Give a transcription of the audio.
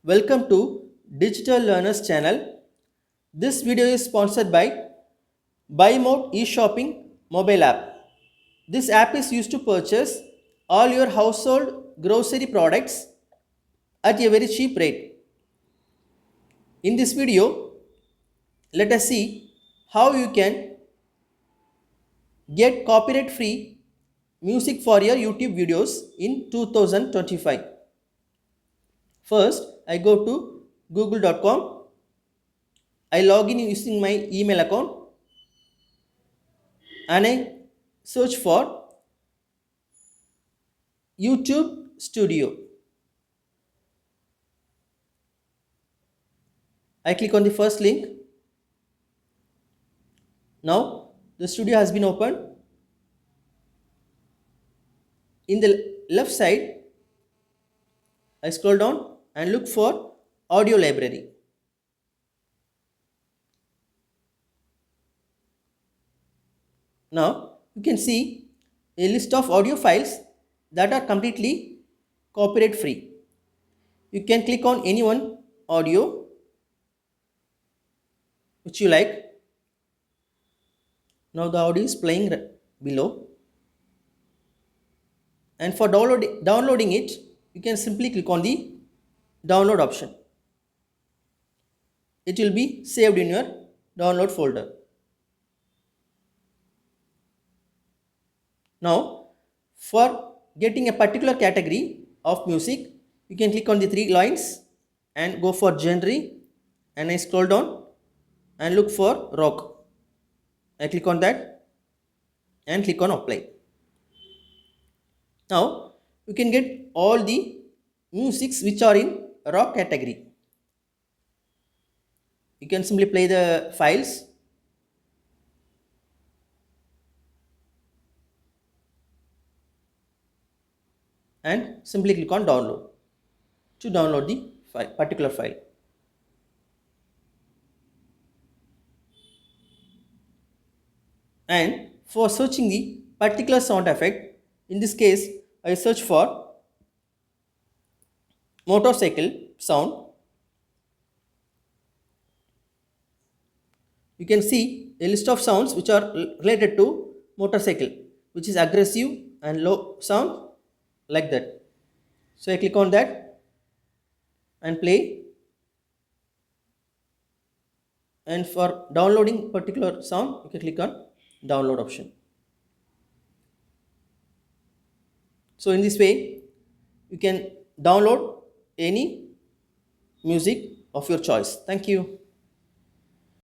Welcome to Digital Learners channel. This video is sponsored by BuyMote E-Shopping mobile app. This app is used to purchase all your household grocery products at a very cheap rate. In this video, let us see how you can get copyright free music for your YouTube videos in 2025. First, I go to google.com. I log in using my email account and I search for YouTube Studio. I click on the first link. Now the studio has been opened. In the left side, I scroll down and look for audio library. Now you can see a list of audio files that are completely copyright free. You can click on any one audio which you like. Now the audio is playing below, and for downloading it, you can simply click on the download option. It will be saved in your download folder. Now for getting a particular category of music, you can click on the three lines and go for genre, and I scroll down and look for rock. I click on that and click on apply. Now you can get all the musics which are in rock category. You can simply play the files and simply click on download to download the particular file. And for searching the particular sound effect, in this case I search for motorcycle sound. You can see a list of sounds which are related to motorcycle, which is aggressive and low sound, like that. So I click on that and play, and for downloading particular sound you can click on download option. So in this way you can download any music of your choice. Thank you.